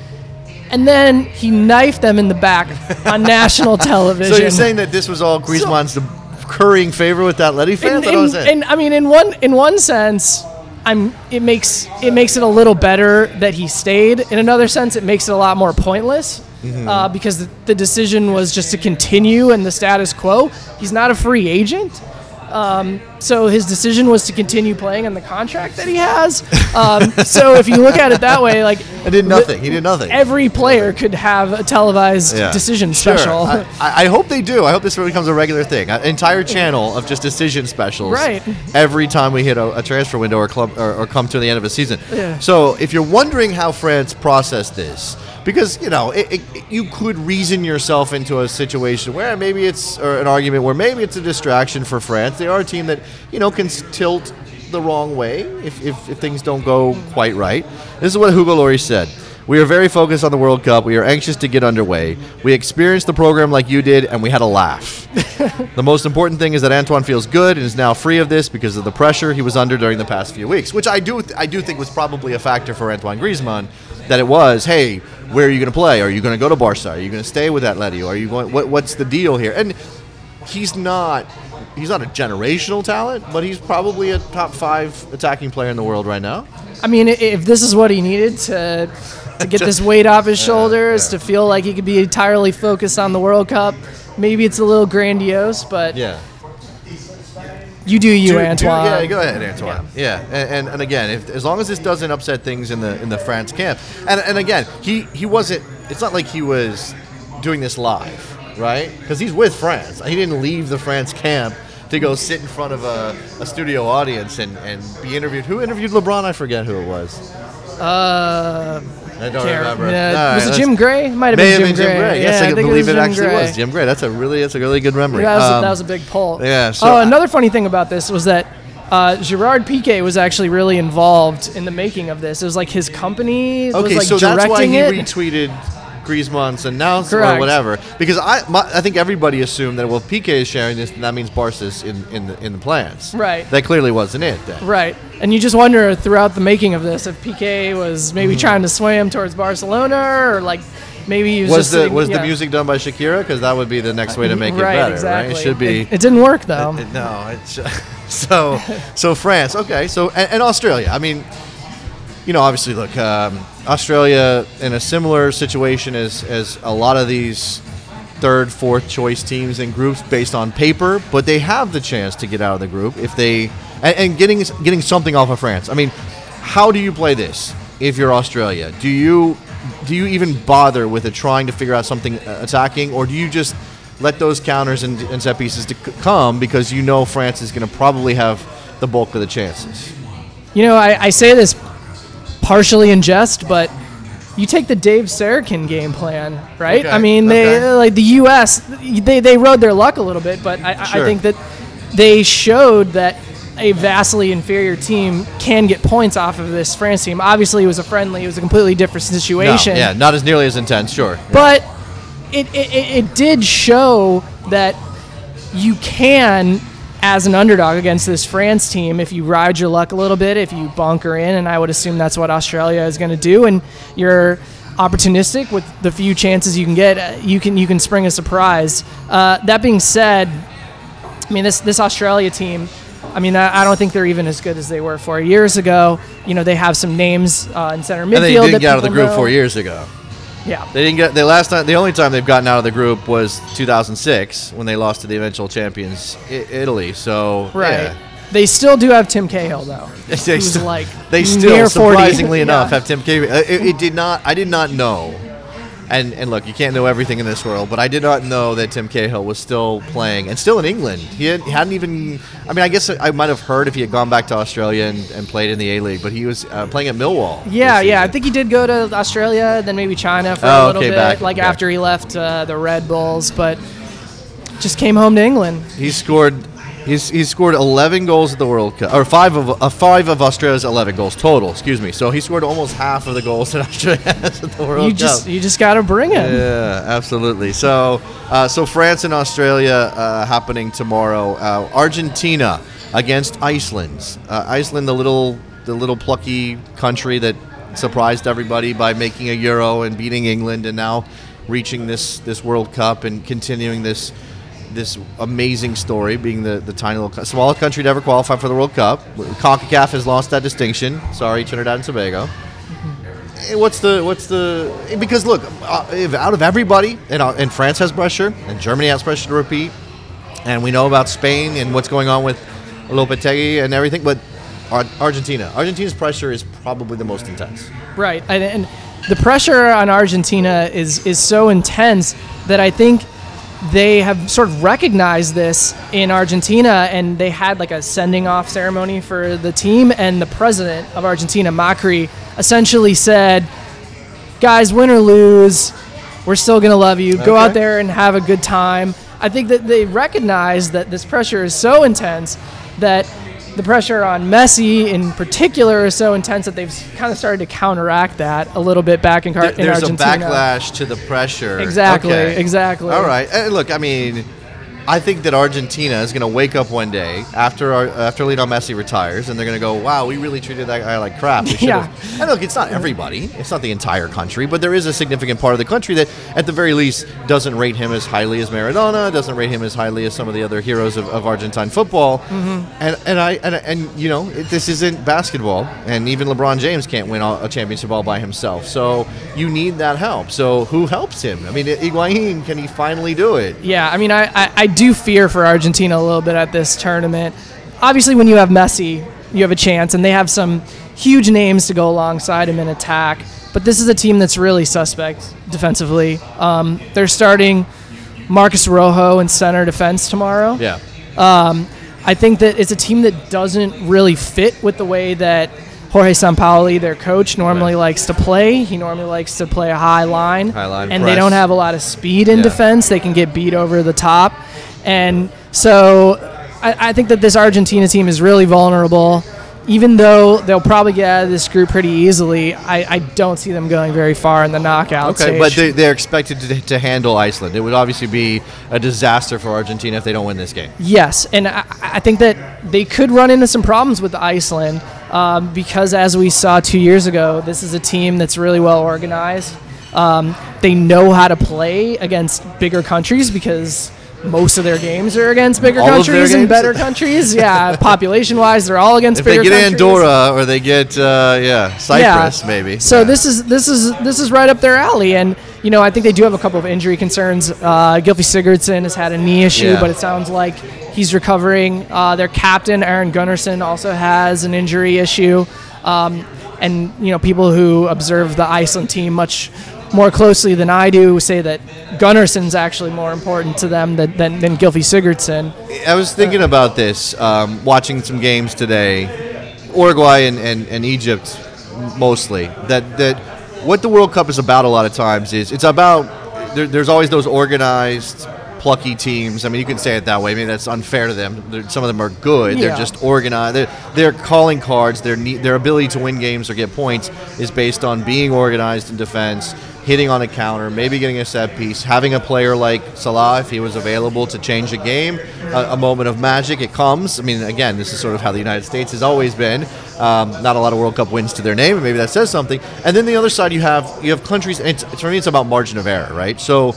And then he knifed them in the back on national television. So you're saying that this was all Griezmann's currying favor with that Atleti fans? And I mean, in one sense, it makes it a little better that he stayed. In another sense, it makes it a lot more pointless because the decision was just to continue in the status quo. He's not a free agent. So his decision was to continue playing on the contract that he has. So if you look at it that way, like he did nothing. Every player could have a televised decision special. Sure. I hope they do. I hope this becomes a regular thing. An entire channel of just decision specials. Right. Every time we hit a transfer window or come to the end of a season. Yeah. So if you're wondering how France processed this, because you could reason yourself into a situation where maybe it's an argument where maybe it's a distraction for France. They are a team that can tilt the wrong way if things don't go quite right. This is what Hugo Lloris said. We are very focused on the World Cup. We are anxious to get underway. We experienced the program like you did, and we had a laugh. The most important thing is that Antoine feels good and is now free of this because of the pressure he was under during the past few weeks, which I do think was probably a factor for Antoine Griezmann, that it was, hey, where are you going to play? Are you going to go to Barca? Are you going to stay with Atleti? Are you going? What's the deal here? And he's not a generational talent, but he's probably a top 5 attacking player in the world right now. I mean, if this is what he needed to get this weight off his shoulders, to feel like he could be entirely focused on the World Cup, maybe it's a little grandiose, but you do you, Antoine. Yeah, go ahead, Antoine. Yeah, and again, as long as this doesn't upset things in the France camp, and again, he wasn't. It's not like he was doing this live, right? Because he's with France. He didn't leave the France camp to go sit in front of a studio audience and be interviewed. Who interviewed LeBron? I forget who it was. I don't remember. Yeah. Was it Jim Gray? It might have been Jim Gray. Yes, I I believe it actually was Jim Gray. That's a really good memory. Yeah, that was a big pull. Yeah. So another funny thing about this was that Gerard Piqué was actually really involved in the making of this. It was like his company was like so directing that's why he it. retweeted Griezmann's announcement Correct. or whatever, because I think everybody assumed that Piqué is sharing this, that means Barca's in the plans. Right. That clearly wasn't it then. Right. And you just wonder throughout the making of this if Piqué was maybe trying to sway him towards Barcelona, or like maybe he was the music done by Shakira, because that would be the next way to make it better. Exactly. Right? It should be. It didn't work though. No. It's so France. Okay. So and Australia. I mean, obviously, look, Australia in a similar situation as a lot of these third, fourth choice teams in groups based on paper, but they have the chance to get out of the group if they and getting something off of France. I mean, how do you play this if you're Australia? Do you even bother with it, trying to figure out something attacking, or do you just let those counters and set pieces to come because France is going to probably have the bulk of the chances? I say this partially in jest, but you take the Dave Sarakin game plan, right? Okay. I mean, the U.S. they rode their luck a little bit, but I think that they showed that a vastly inferior team can get points off of this France team. Obviously, it was a friendly. It was a completely different situation. No, yeah, not as nearly as intense, sure. But it did show that you can, as an underdog against this France team, if you ride your luck a little bit, if you bunker in, and I would assume that's what Australia is going to do, and you're opportunistic with the few chances you can get, you can spring a surprise. That being said, I mean, this Australia team, I mean, I don't think they're even as good as they were 4 years ago. You know, they have some names in center midfield. And they didn't that get out of the people group know. 4 years ago. Yeah. They didn't get the only time they've gotten out of the group was 2006 when they lost to the eventual champions Italy. So Right. yeah. They still do have Tim Cahill though. They who's still, like they still near 40. surprisingly enough Yeah. have Tim Cahill. I did not know. And look, you can't know everything in this world, but I did not know that Tim Cahill was still playing and still in England. He hadn't even. I mean, I guess I might have heard if he had gone back to Australia and played in the A-League, but he was playing at Millwall. Yeah, this yeah. I season. think he did go to Australia, then maybe China for a little okay, bit, back, like okay. after he left the Red Bulls, but just came home to England. He scored. He's scored 11 goals at the World Cup, or five of Australia's 11 goals total. Excuse me. So he scored almost half of the goals that Australia has at the World Cup. You just got to bring it. Yeah, absolutely. So France and Australia happening tomorrow. Argentina against Iceland. Iceland, the little plucky country that surprised everybody by making a Euro and beating England, and now reaching this World Cup and continuing this amazing story, being the tiny little smallest country to ever qualify for the World Cup. CONCACAF has lost that distinction. Sorry, Trinidad and Tobago. What's the because look, out of everybody, and France has pressure, and Germany has pressure to repeat, and we know about Spain and what's going on with Lopetegui and everything, but Argentina's pressure is probably the most intense. Right, and the pressure on Argentina is so intense that I think they have sort of recognized this in Argentina, and they had like a sending off ceremony for the team, and the president of Argentina, Macri, essentially said, guys, win or lose, we're still going to love you. Go out there and have a good time. I think that they recognize that this pressure is so intense that the pressure on Messi in particular is so intense that they've kind of started to counteract that a little bit back in Argentina. There's a backlash to the pressure. Exactly, Okay. exactly. All right. Look, I mean, I think that Argentina is going to wake up one day after Lionel Messi retires, and they're going to go, wow, we really treated that guy like crap. We should Yeah. have. And look, it's not everybody. It's not the entire country, but there is a significant part of the country that, at the very least, doesn't rate him as highly as Maradona, doesn't rate him as highly as some of the other heroes of Argentine football. Mm-hmm. And you know, this isn't basketball, and even LeBron James can't win a championship all by himself. So you need that help. So who helps him? I mean, Higuain, can he finally do it? Yeah, I mean, I do fear for Argentina a little bit at this tournament. Obviously, when you have Messi, you have a chance, and they have some huge names to go alongside him in attack. But this is a team that's really suspect defensively. They're starting Marcus Rojo in center defense tomorrow. Yeah. I think that it's a team that doesn't really fit with the way that Jorge Sampaoli, their coach, normally likes to play. He normally likes to play a high line. And press. they don't have a lot of speed in defense. They can get beat over the top. And so I think that this Argentina team is really vulnerable. Even though they'll probably get out of this group pretty easily, I don't see them going very far in the knockout stage. But they're expected to handle Iceland. It would obviously be a disaster for Argentina if they don't win this game. Yes, and I think that they could run into some problems with Iceland because, as we saw 2 years ago, this is a team that's really well organized. They know how to play against bigger countries because most of their games are against bigger countries and better countries. Yeah, population-wise, they're all against bigger countries. If they get Andorra or they get Cyprus, maybe. So this is right up their alley, and you know I think they do have a couple of injury concerns. Gylfi Sigurdsson has had a knee issue, but it sounds like he's recovering. Their captain Aaron Gunnarsson also has an injury issue, and you know people who observe the Iceland team much more closely than I do say that Gunnarsson's actually more important to them than Gylfi Sigurdsson. I was thinking about this, watching some games today, Uruguay and Egypt mostly, that what the World Cup is about a lot of times is it's about, there's always those organized plucky teams. I mean, you can say it that way. I mean, that's unfair to them. Some of them are good. Yeah. They're just organized. They're calling cards. Their ability to win games or get points is based on being organized in defense, hitting on a counter, maybe getting a set piece, having a player like Salah, if he was available to change a game, a moment of magic. It comes. I mean, again, this is sort of how the United States has always been. Not a lot of World Cup wins to their name, and maybe that says something. And then the other side, you have countries, and for me, it's about margin of error, right? So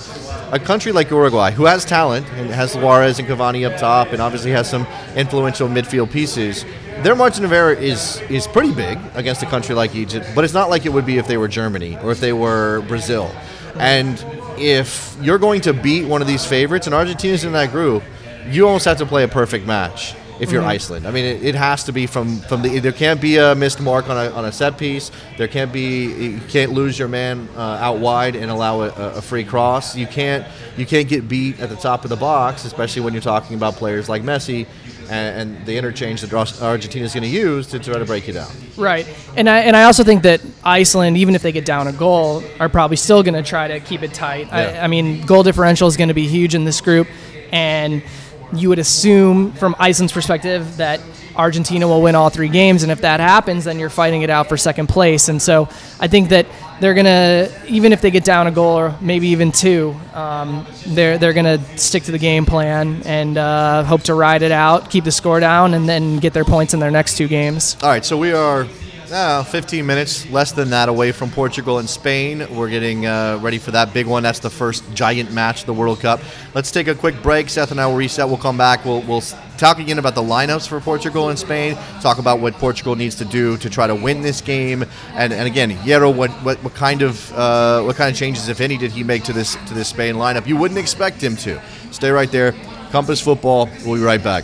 a country like Uruguay, who has talent and has Suarez and Cavani up top, and obviously has some influential midfield pieces, their margin of error is pretty big against a country like Egypt, but it's not like it would be if they were Germany or if they were Brazil. And if you're going to beat one of these favorites, and Argentina's in that group, you almost have to play a perfect match if you're Iceland. I mean, it has to be from there can't be a missed mark on a set piece. There can't be, you can't lose your man out wide and allow a free cross. You can't get beat at the top of the box, especially when you're talking about players like Messi and the interchange that Argentina's going to use to try to break you down. Right, and I also think that Iceland, even if they get down a goal, are probably still going to try to keep it tight. Yeah. I mean, goal differential is going to be huge in this group, and you would assume from Iceland's perspective that Argentina will win all 3 games, and if that happens, then you're fighting it out for second place. And so I think that they're going to, even if they get down a goal or maybe even 2, they're going to stick to the game plan and hope to ride it out, keep the score down, and then get their points in their next 2 games. All right, so we are 15 minutes, less than that, away from Portugal and Spain. We're getting ready for that big one. That's the first giant match of the World Cup. Let's take a quick break. Seth and I will reset. We'll come back. We'll talk again about the lineups for Portugal and Spain, talk about what Portugal needs to do to try to win this game. And again, Hierro, what kind of changes, if any, did he make to this Spain lineup? You wouldn't expect him to. Stay right there. Compass Football. We'll be right back.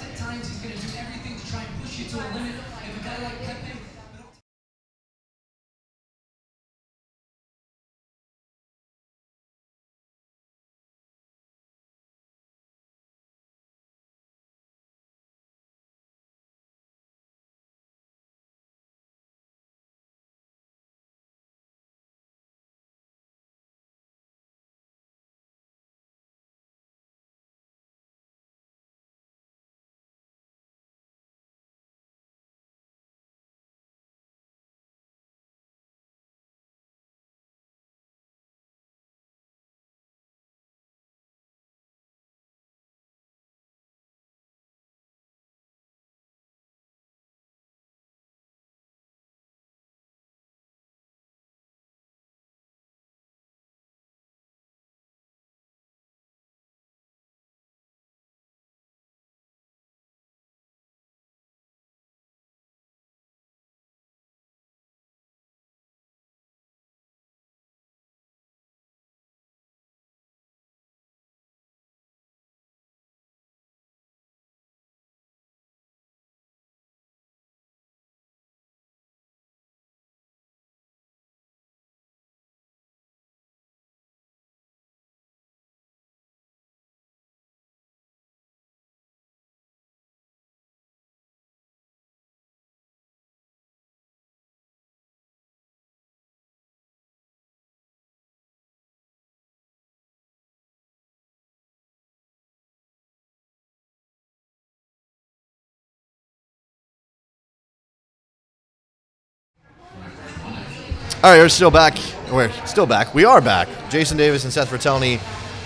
All right, we're still back. We are back. Jason Davis and Seth Fratelli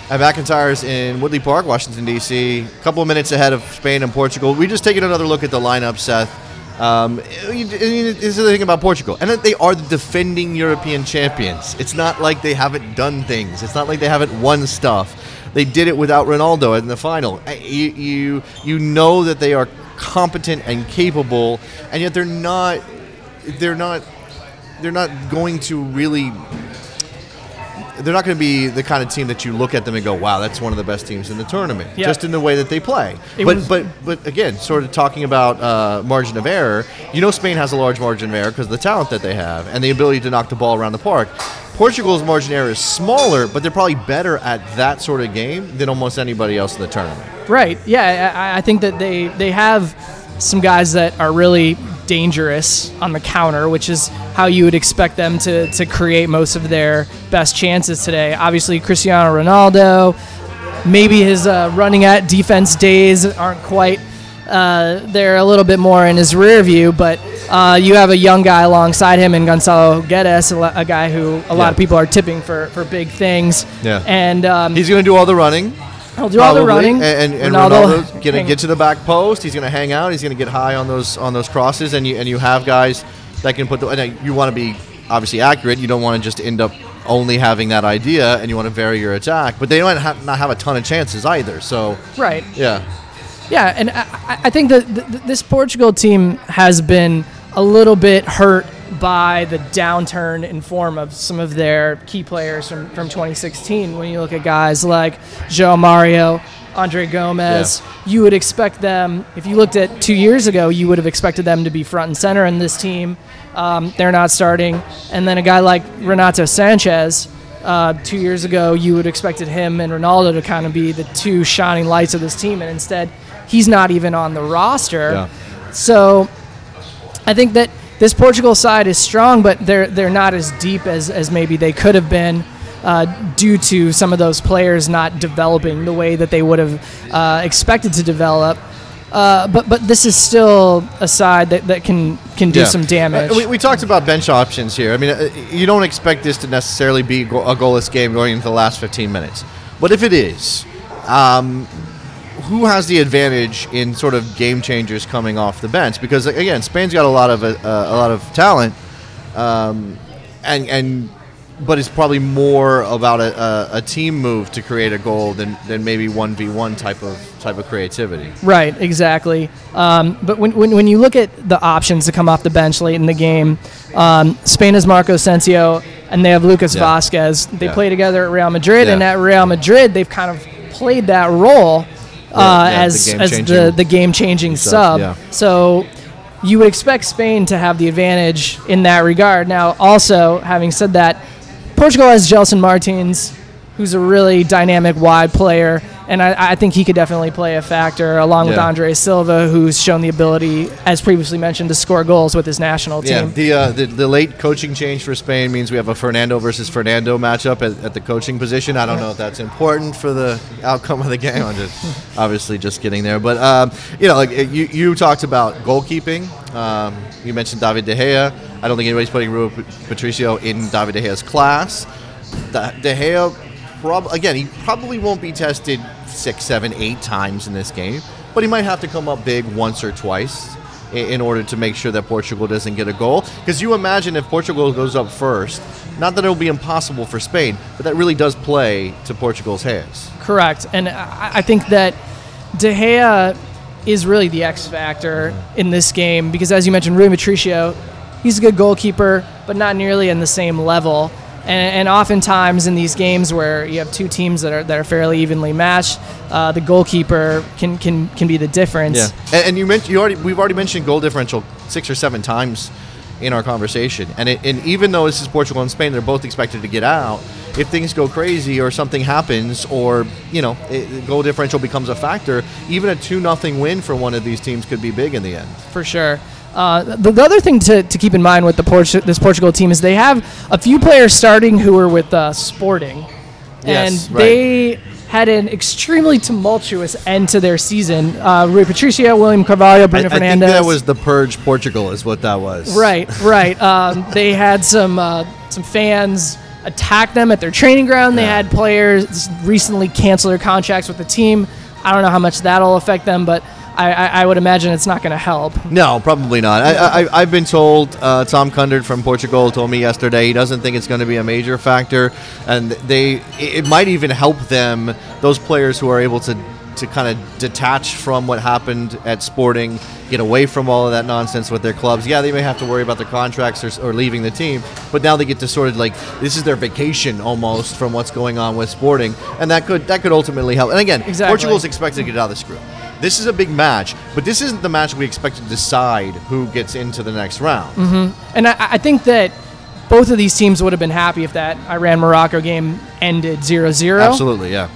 at McIntyre's in Woodley Park, Washington, D.C. A couple of minutes ahead of Spain and Portugal. We just taking another look at the lineup, Seth. This is the thing about Portugal. And they are the defending European champions. It's not like they haven't done things. It's not like they haven't won stuff. They did it without Ronaldo in the final. You know that they are competent and capable, and yet they're not going to really. They're not going to be the kind of team that you look at them and go, "Wow, that's one of the best teams in the tournament." Yeah. Just in the way that they play. But again, sort of talking about margin of error. You know, Spain has a large margin of error because of the talent that they have and the ability to knock the ball around the park. Portugal's margin of error is smaller, but they're probably better at that sort of game than almost anybody else in the tournament. Right. Yeah, I think that they have some guys that are really dangerous on the counter, which is how you would expect them to create most of their best chances today. Obviously, Cristiano Ronaldo, maybe his running at defense days aren't quite they're a little bit more in his rear view, but you have a young guy alongside him in Gonzalo Guedes, a guy who a lot of people are tipping for big things. Yeah. And he's going to do all the running. He'll do all the running. And Ronaldo's going to get to the back post. He's going to hang out. He's going to get high on those crosses, and you have guys that can put and you want to be obviously accurate. You don't want to just end up only having that idea, and you want to vary your attack. But they don't not have a ton of chances either. So right. Yeah. Yeah, and I think that this Portugal team has been a little bit hurt by the downturn in form of some of their key players from 2016. When you look at guys like João Mario, Andre Gomez, you would expect them, if you looked at 2 years ago, you would have expected them to be front and center in this team. They're not starting. And then a guy like Renato Sanchez, 2 years ago, you would have expected him and Ronaldo to kind of be the two shining lights of this team, and instead he's not even on the roster. Yeah. So I think that this Portugal side is strong, but they're not as deep as maybe they could have been due to some of those players not developing the way that they would have expected to develop. But this is still a side that can do some damage. We talked about bench options here. I mean, you don't expect this to necessarily be a goalless game going into the last 15 minutes. But if it is, who has the advantage in sort of game changers coming off the bench? Because again, Spain's got a lot of talent, but it's probably more about a team move to create a goal than maybe 1v1 type of creativity. Right, exactly. But when you look at the options to come off the bench late in the game, Spain has Marco Asensio and they have Lucas Vasquez. They play together at Real Madrid, and at Real Madrid they've kind of played that role as the game-changing sub. Yeah. So you would expect Spain to have the advantage in that regard. Now, also, having said that, Portugal has Gelson Martins, who's a really dynamic wide player, and I think he could definitely play a factor, along with Andre Silva, who's shown the ability, as previously mentioned, to score goals with his national team. Yeah, the late coaching change for Spain means we have a Fernando versus Fernando matchup at the coaching position. I don't know if that's important for the outcome of the game. I'm just obviously just getting there. But, you talked about goalkeeping. You mentioned David De Gea. I don't think anybody's putting Rui Patricio in David De Gea's class. De Gea, he probably won't be tested 6, 7, 8 times in this game, but he might have to come up big once or twice in order to make sure that Portugal doesn't get a goal. Because you imagine if Portugal goes up first, not that it'll be impossible for Spain, but that really does play to Portugal's hands. Correct. And I think that De Gea is really the X factor in this game because, as you mentioned, Rui Patricio, he's a good goalkeeper, but not nearly in the same level. And oftentimes in these games where you have two teams that are fairly evenly matched, the goalkeeper can be the difference. Yeah, and we've already mentioned goal differential 6 or 7 times in our conversation. And even though this is Portugal and Spain, they're both expected to get out. If things go crazy or something happens, or goal differential becomes a factor, even a 2-0 win for one of these teams could be big in the end. For sure. The other thing to keep in mind with this Portugal team is they have a few players starting who are with Sporting. Yes, and they had an extremely tumultuous end to their season. Rui Patricio, William Carvalho, Bruno Fernandes. I think that was the Purge Portugal is what that was. Right. They had some fans attack them at their training ground. They had players recently cancel their contracts with the team. I don't know how much that'll affect them, but I would imagine it's not going to help. No, probably not. I've been told, Tom Kundert from Portugal told me yesterday he doesn't think it's going to be a major factor, and it might even help them, those players who are able to kind of detach from what happened at Sporting, get away from all of that nonsense with their clubs. Yeah, they may have to worry about their contracts or leaving the team, but now they get to sort of this is their vacation almost from what's going on with Sporting, and that could ultimately help. And again, Portugal's expected to get out of this group. This is a big match, but this isn't the match we expect to decide who gets into the next round. Mm-hmm. And I think that both of these teams would have been happy if that Iran-Morocco game ended 0-0. Absolutely, yeah.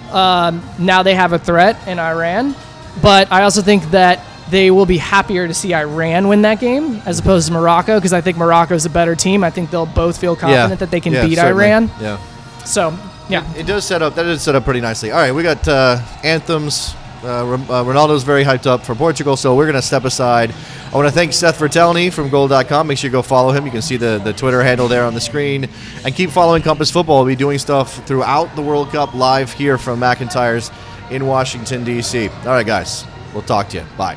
Now they have a threat in Iran, but I also think that they will be happier to see Iran win that game as opposed to Morocco, because I think Morocco is a better team. I think they'll both feel confident that they can beat certainly. Iran. Yeah. So Yeah. It does set up. That is set up pretty nicely. All right, we got anthems. Ronaldo's very hyped up for Portugal, so we're going to step aside. I want to thank Seth Vertelny from Goal.com. Make sure you go follow him. You can see the Twitter handle there on the screen. And keep following Compass Football. We'll be doing stuff throughout the World Cup live here from McIntyre's in Washington, D.C. All right, guys. We'll talk to you. Bye.